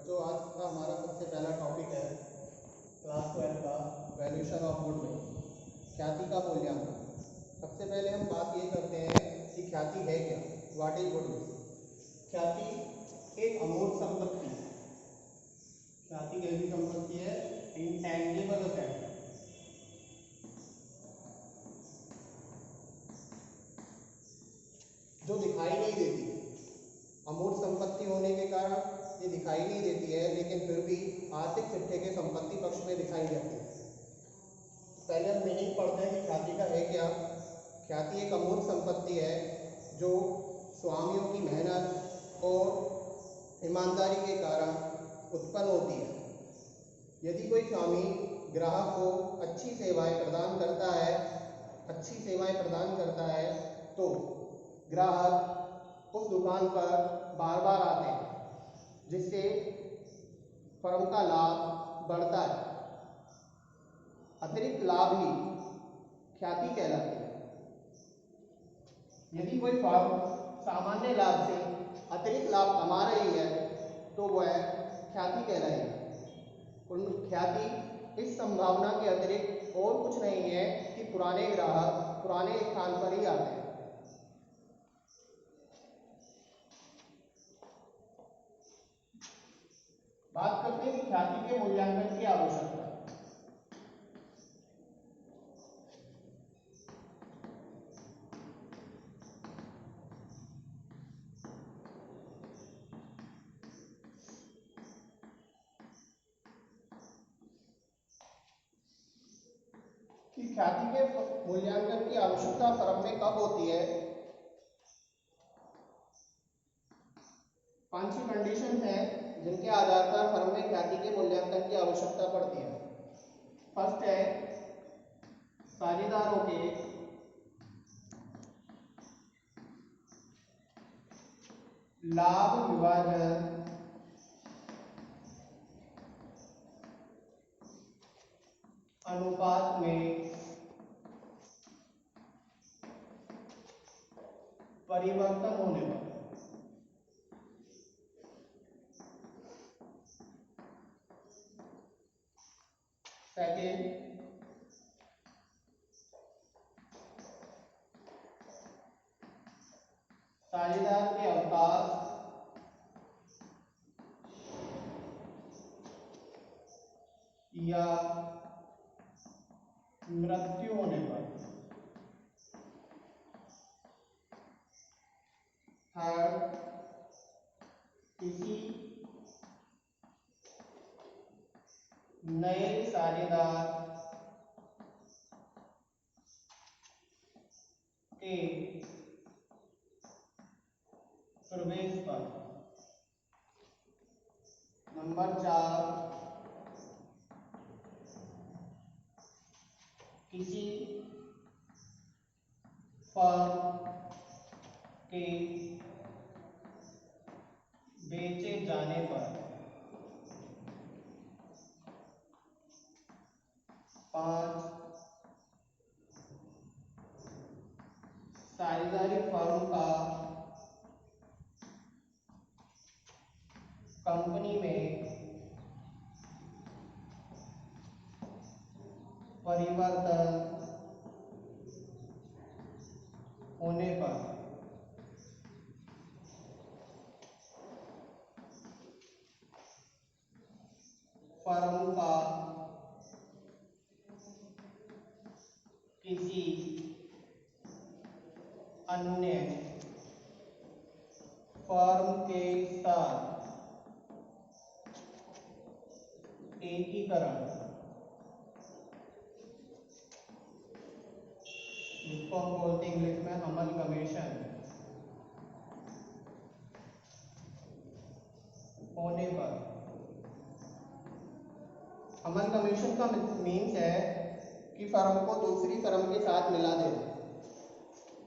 बच्चों, आज का हमारा सबसे पहला टॉपिक है क्लास 12 का वैल्यूएशन ऑफ गुडविल, ख्याति का मूल्यांकन। सबसे पहले हम बात ये करते हैं कि ख्याति है क्या, व्हाट इज गुडविल। ख्याति एक अमूर्त संपत्ति है। ख्याति कैसी संपत्ति है? इंटैंगिबल असेट, जो दिखाई नहीं देती। अमूर्त संपत्ति होने के कारण ये दिखाई नहीं देती है, लेकिन फिर भी आर्थिक चिट्ठे के संपत्ति पक्ष में दिखाई जाती है। पहले हम मीनिंग पढ़ते हैं कि ख्याति का है क्या। ख्याति एक अमूर्त संपत्ति है जो स्वामियों की मेहनत और ईमानदारी के कारण उत्पन्न होती है। यदि कोई स्वामी ग्राहक को अच्छी सेवाएं प्रदान करता है तो ग्राहक उस दुकान पर बार बार आते हैं, जिससे फर्म का लाभ बढ़ता है। अतिरिक्त लाभ ही ख्याति कहलाती है। यदि कोई फर्म सामान्य लाभ से अतिरिक्त लाभ कमा रही है तो वह ख्याति कहलाएगी। ख्याति इस संभावना के अतिरिक्त और कुछ नहीं है कि पुराने ग्राहक पुराने स्थान पर ही आते हैं। बात करते हैं कि ख्याति के मूल्यांकन की आवश्यकता। कि ख्याति के मूल्यांकन की आवश्यकता फर्म में कब होती है? 5 कंडीशन हैं जिनके आधार पर फर्म में ख्याति के मूल्यांकन की आवश्यकता पड़ती है। फर्स्ट है साझेदारों के लाभ विभाजन अनुपात में परिवर्तन होने पर। सेकेंड, साझेदार के अवकाश या मृत्यु होने पर। थर्ड, किसी नए साझेदार के प्रवेश पर। नंबर 4, किसी फर्म के बेचे जाने पर। 5, साझेदारी फर्म का कंपनी में परिवर्तन होने पर। फर्म का किसी अन्य फर्म के साथ एकीकरण, जिसको हम बोलते हैं इंग्लिश में अमलगमेशन, होने पर। अमलगमेशन का मीन्स है कि फर्म को दूसरी फर्म के साथ मिला देना।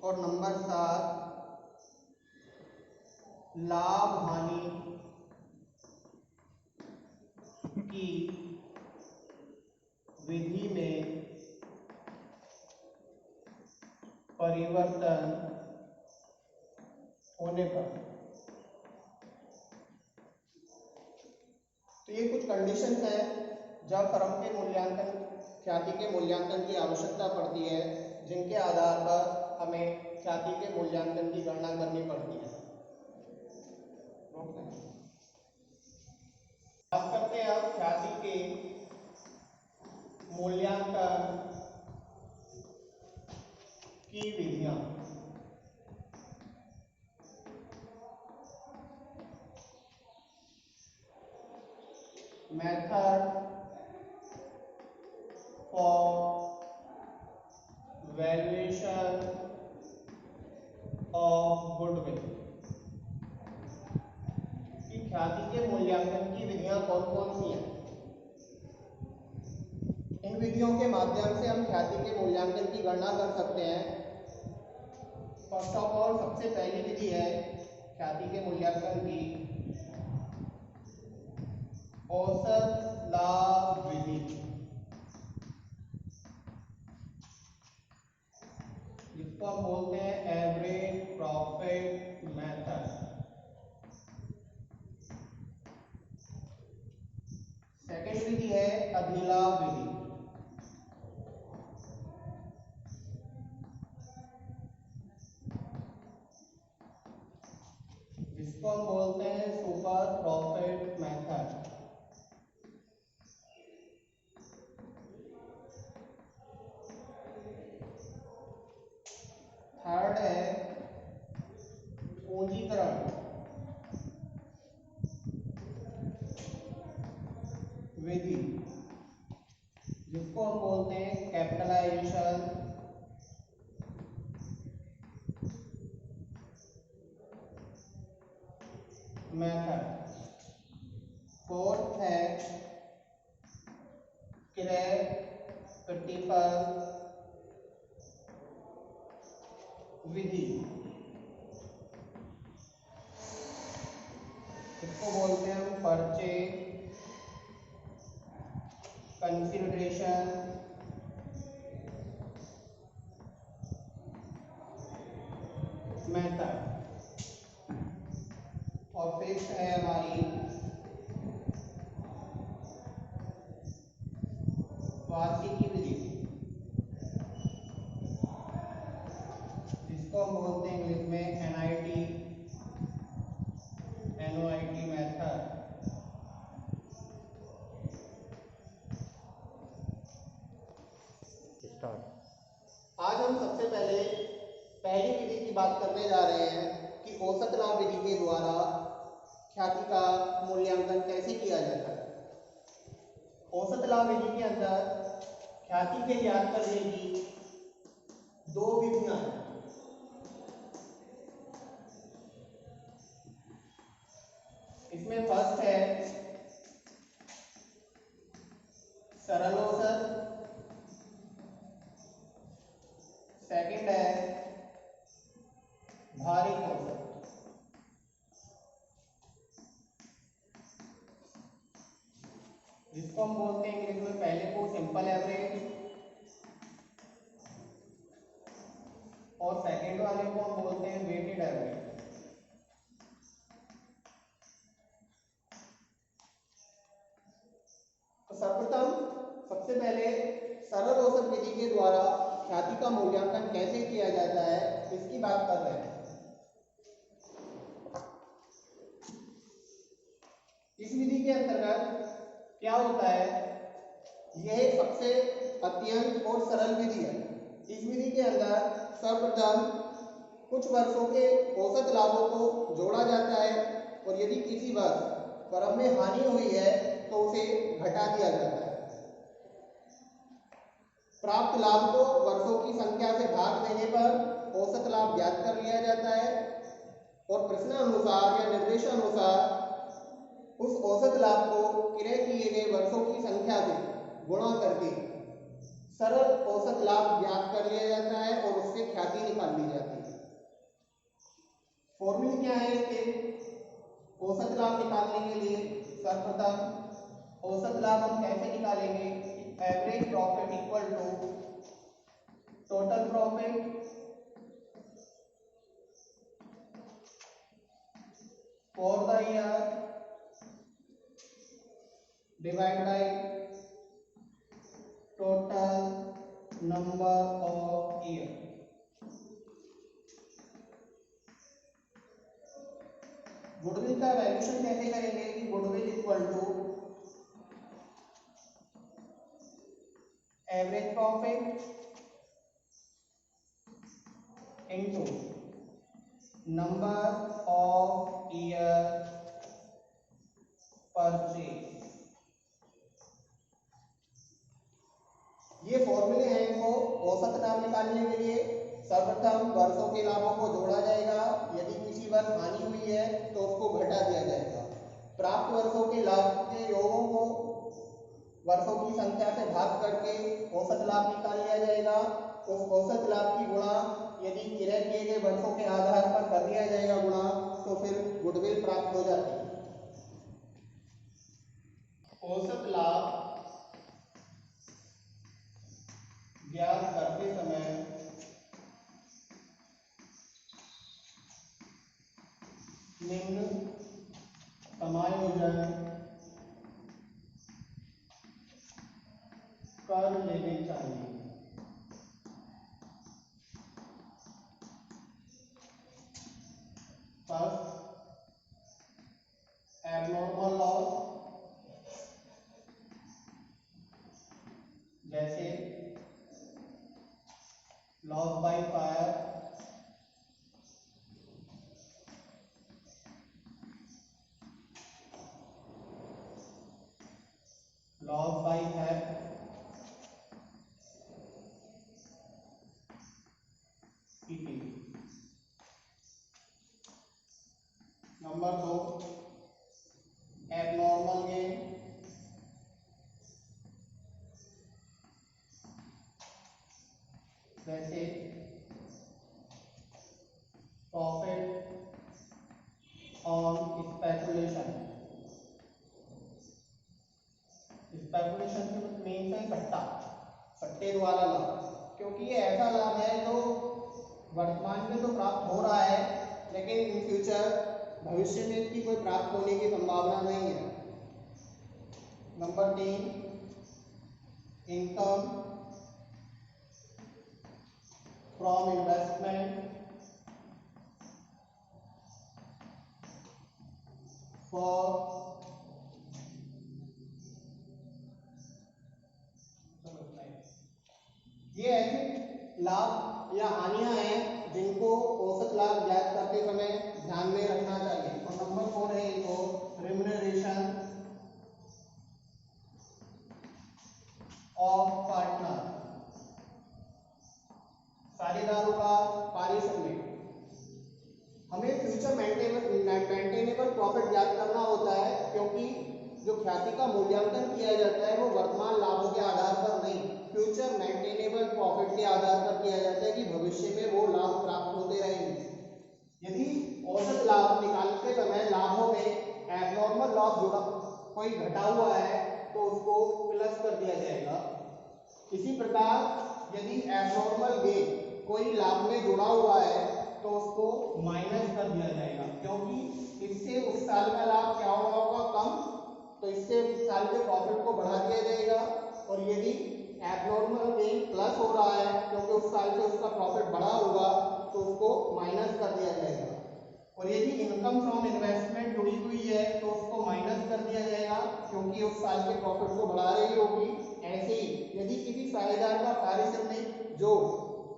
और नंबर 7, लाभ हानि की विधि में परिवर्तन होने पर। तो ये कुछ कंडीशन हैं जब फर्म के मूल्यांकन, ख्याति के मूल्यांकन की आवश्यकता पड़ती है, जिनके आधार पर हमें ख्याति के मूल्यांकन की गणना करनी पड़ती है। बात करते हैं अब ख्याति के मूल्यांकन की विधियां। Method for valuation of goodwill की ख्याति के मूल्यांकन की विधियां कौन कौन सी हैं। इन विधियों के माध्यम से हम ख्याति के मूल्यांकन की गणना कर सकते हैं। फर्स्ट ऑफ ऑल सबसे पहली विधि है ख्याति के मूल्यांकन की औसत लाभ विधि, जिसको हम बोलते हैं एवरेज प्रॉफिट मेथड। सेकेंड विधि है अधिलाभ विधि, जिसको हम बोलते हैं सुपर प्रॉफिट मेथड। थर्ड है पूंजीकरण विधि, जिसको हम बोलते हैं कैपिटलाइजेशन मेथड। फोर्थ है क्रय प्रतिफल विधि, इसको बोलते हैं हम परचेज कंसिडरेशन मेथड। और फिफ्थ है हमारी वार्षिकी विधि, जिसको हम बोलते हैं इंग्लिश में एनआईटी एनओआईटी मेथड। आज हम सबसे पहले पहली विधि की बात करने जा रहे हैं कि औसत लाभ विधि के द्वारा ख्याति का मूल्यांकन कैसे किया जाता है। औसत लाभ विधि के अंदर ख्याति के ज्ञात करने की दो विधियां हैं। इसमें फर्स्ट है सरल औसत, सेकंड है भारित औसत। जिसको हम बोलते हैं इंग्लिश में पहले को सिंपल एवरेज और सेकंड वाले को हम बोलते हैं वेटेड एवरेज। तो सर्वप्रथम सबसे पहले सरल औसत विधि के द्वारा ख्याति का मूल्यांकन कैसे किया जाता है इसकी बात कर रहे हैं। इस विधि के अंतर्गत क्या होता है, यह सबसे अत्यंत और सरल विधि है। इस विधि के अंदर सर्वप्रथम कुछ वर्षों के औसत लाभों को जोड़ा जाता है और यदि किसी वर्ष फर्म में हानि हुई है तो उसे घटा दिया जाता है। प्राप्त लाभ को वर्षों की संख्या से भाग देने पर औसत लाभ ज्ञात कर लिया जाता है और प्रश्नानुसार या निर्देशानुसार उस औसत लाभ को क्रय किए गए वर्षों की संख्या से गुणा करके सरल औसत लाभ ज्ञात कर लिया जाता है और उससे ख्याति निकाल ली जाती है। फॉर्मूला क्या है इसके औसत लाभ निकालने के लिए? सर्वप्रथम औसत लाभ हम कैसे निकालेंगे? Average profit equal to total profit for the year divide by total number of year. Goodwill का वैल्यूएशन कैसे करेंगे कि goodwill equal to average profit into number of year purchase. ये फॉर्मूले हैं इनको औसत लाभ निकालने के लिए। सर्वप्रथम वर्षों के लाभों को जोड़ा जाएगा, यदि किसी वर्ष हानि हुई है तो उसको घटा दिया जाएगा। प्राप्त वर्षों के लाभ के योगों को वर्षों की संख्या से भाग करके औसत लाभ निकाल लिया जाएगा। उस औसत लाभ की गुणा यदि क्रय किए गए वर्षों के आधार पर कर दिया जाएगा गुणा, तो फिर गुडविल प्राप्त हो जाती है। औसत लाभ ज्ञात करते समय निम्न समायोजन कर लेने चाहिए। फर्स्ट, एबनॉर्मल लॉस, जैसे loss by fire, loss by theft, etc. Number 2, abnormal gain, जैसे प्रॉफिट ऑन स्पेकुलेशन। स्पेकुलेशन से मीन है सट्टा, सट्टे द्वारा लाभ, क्योंकि ये ऐसा लाभ है जो वर्तमान में तो प्राप्त हो रहा है लेकिन इन फ्यूचर भविष्य में इसकी कोई प्राप्त होने की संभावना नहीं है। Number 3, income from investment for ये ऐसे लाभ या हानियां हैं जिनको औसत लाभ ज्ञात करते समय ध्यान में रखना चाहिए। और नंबर 4 है इनको रिम्यूनरेशन ऑफ पार्टनर, साझेदारों का पारिश्रमिक। हमें फ्यूचर मेंटेनेबल प्रॉफिट ज्ञात करना होता है, क्योंकि जो ख्याति का मूल्यांकन किया जाता है वो वर्तमान लाभों के आधार पर नहीं, फ्यूचर मेंटेनेबल प्रॉफिट के आधार पर किया जाता है कि भविष्य में वो लाभ प्राप्त होते रहेंगे। यदि औसत लाभ निकालते समय लाभों में एबनॉर्मल लॉस जुड़ा कोई घटा हुआ है तो उसको प्लस कर दिया जाएगा। इसी प्रकार यदि एबनॉर्मल गेन कोई लाभ में जुड़ा हुआ है तो उसको माइनस कर दिया जाएगा, क्योंकि इससे उस साल का लाभ क्या हुआ होगा कम, तो इससे उस साल के प्रॉफिट को बढ़ा दिया जाएगा। और यदि एबनॉर्मल गेन प्लस हो रहा है क्योंकि उस साल से उसका प्रॉफिट बढ़ा होगा तो उसको माइनस कर दिया जाएगा। और यदि इनकम फ्रॉम इन्वेस्टमेंट जुड़ी हुई है तो उसको माइनस कर दिया जाएगा, क्योंकि उस साल के प्रॉफिट को बढ़ा रही होगी। ऐसे ही यदि किसी साझेदार का पारिश्रमिक जो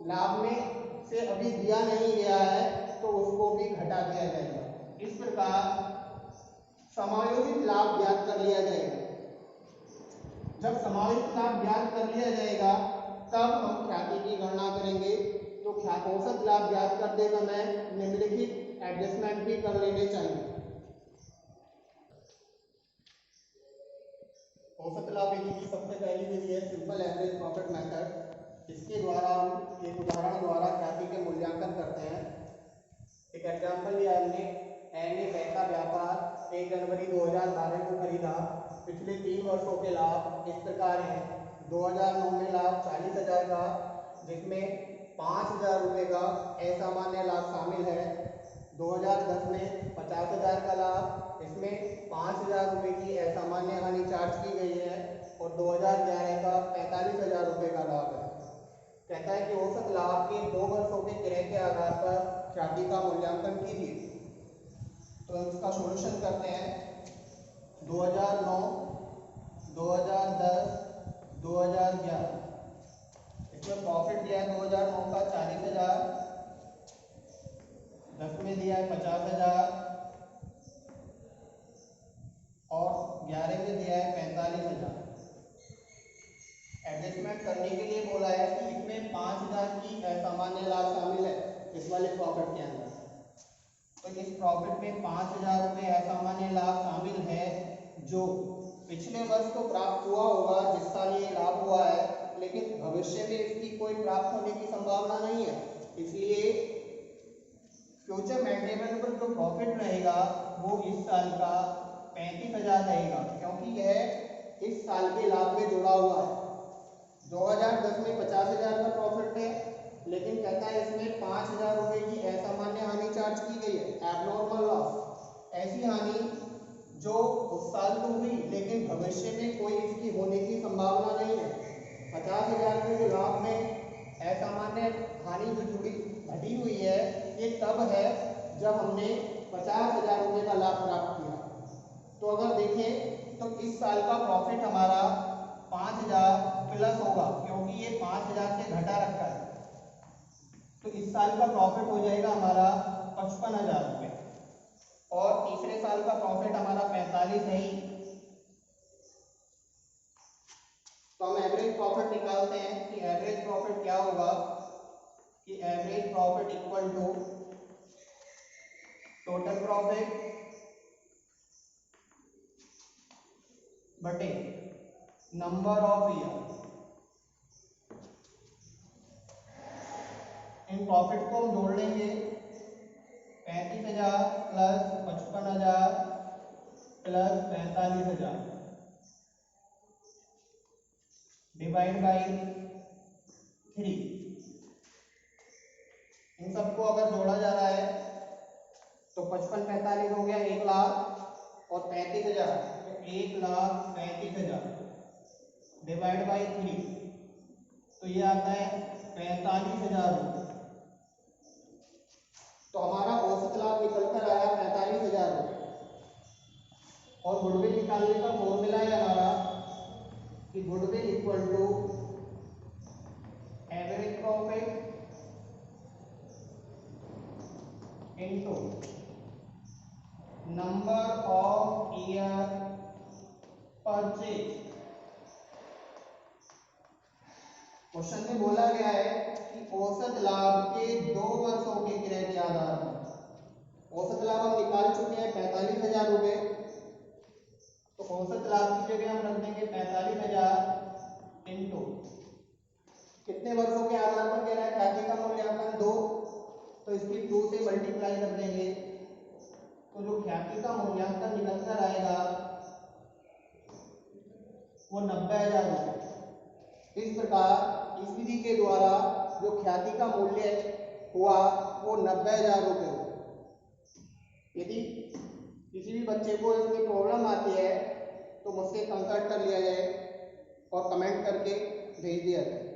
लाभ में से अभी दिया नहीं गया है तो उसको भी घटा दिया जाएगा। इस प्रकार समायोजित लाभ ज्ञात कर लिया जाएगा। जब समायोजित लाभ ज्ञात कर लिया जाएगा तब हम ख्याति की गणना करेंगे। तो औसत लाभ ज्ञात करते समय निम्नलिखित एडजस्टमेंट भी कर लेने चाहिए। औसत लाभ विधि की सबसे पहली विधि है सिंपल एवरेज प्रॉफिट मेथड। इसके द्वारा हम एक उदाहरण द्वारा ख्याति के मूल्यांकन करते हैं। एक एग्जांपल लिया हमने, ए ने पैसा व्यापार 1 जनवरी 2012 को खरीदा। पिछले 3 वर्षों के लाभ इस प्रकार हैं। 2009 में लाभ 40,000 का, जिसमें 5,000 रुपये का असामान्य लाभ शामिल है। 2010 में 50,000 का लाभ, इसमें 5,000 रुपये की असामान्य हानि चार्ज की 2011 का 45,000 रुपये का लाभ है। कहता है कि औसत लाभ के 2 वर्षों के क्रय के आधार पर ख्याति का मूल्यांकन कीजिए। तो इसका सॉल्यूशन करते हैं। 2009, 2010, 2011। इसमें प्रॉफिट दिया है 2009 का 40,000, 10 में दिया है 50,000 और 11 में दिया है 45,000। एडजस्टमेंट करने के लिए बोला है कि इसमें 5,000 की असामान्य लाभ शामिल है इस वाले प्रॉफिट के अंदर। तो इस प्रॉफिट में 5,000 रुपये असामान्य लाभ शामिल है जो पिछले वर्ष तो प्राप्त हुआ होगा जिस साल ये लाभ हुआ है, लेकिन भविष्य में इसकी कोई प्राप्त होने की संभावना नहीं है। इसलिए फ्यूचर मेंटेनेबल जो प्रॉफिट रहेगा वो इस साल का 35,000 रहेगा, क्योंकि यह इस साल के लाभ में जुड़ा हुआ है। 2010 में 50,000 का प्रॉफिट है, लेकिन कहता है इसमें 5,000 रुपये की असामान्य हानि चार्ज की गई है, एबनॉर्मल लॉस। ऐसी हानि जो उस साल तो हुई लेकिन भविष्य में कोई इसकी होने की संभावना नहीं है। 50,000 के जो लाभ में असामान्य हानि जो जुड़ी घटी हुई है ये तब है जब हमने 50,000 रुपये का लाभ प्राप्त किया। तो अगर देखें तो इस साल का प्रॉफिट हमारा 5,000 प्लस होगा, क्योंकि ये 5,000 से घटा रखा है। तो इस साल का प्रॉफिट हो जाएगा हमारा 55,000 रुपये और तीसरे साल का प्रॉफिट हमारा 45 है ही। तो हम एवरेज प्रॉफिट निकालते हैं कि एवरेज प्रॉफिट क्या होगा कि average profit equal to total profit बटे नंबर ऑफ ईयर। इन प्रॉफिट को हम जोड़ लेंगे। 35,000 प्लस 55,000 प्लस 45,000 डिवाइड बाई 3। इन सबको अगर जोड़ा जा रहा है तो 55 45 हो गया 1 लाख और 35,000 तो 1,35,000 डिवाइड बाई 3 तो ये आता है 45,000 रुपये। तो हमारा औसत लाभ निकल कर आया 45,000 रुपये। और गुडविल निकालने का फॉर्मूला है हमारा कि goodwill equal to average profit into number of year purchase. Question में बोला गया है कि औसत लाभ के 2 वर्षों के क्रय के आधार पर औसत लाभ हम निकाल चुके हैं 45,000 रुपये। तो औसत लाभ की जगह हम रख देंगे 45,000 इनटू कितने वर्षों के आधार पर कह रहा है ख्याति का मूल्यांकन 2, तो इसकी 2 से मल्टीप्लाई कर देंगे तो जो ख्याति का मूल्यांकन निकल कर आएगा वो 90,000 रुपये। इस प्रकार इस विधि के द्वारा जो ख्याति का मूल्य हुआ वो 90,000 रुपये हुआ। यदि किसी भी बच्चे को इसमें प्रॉब्लम आती है तो मुझसे कंसल्ट कर लिया जाए और कमेंट करके भेज दिया जाए।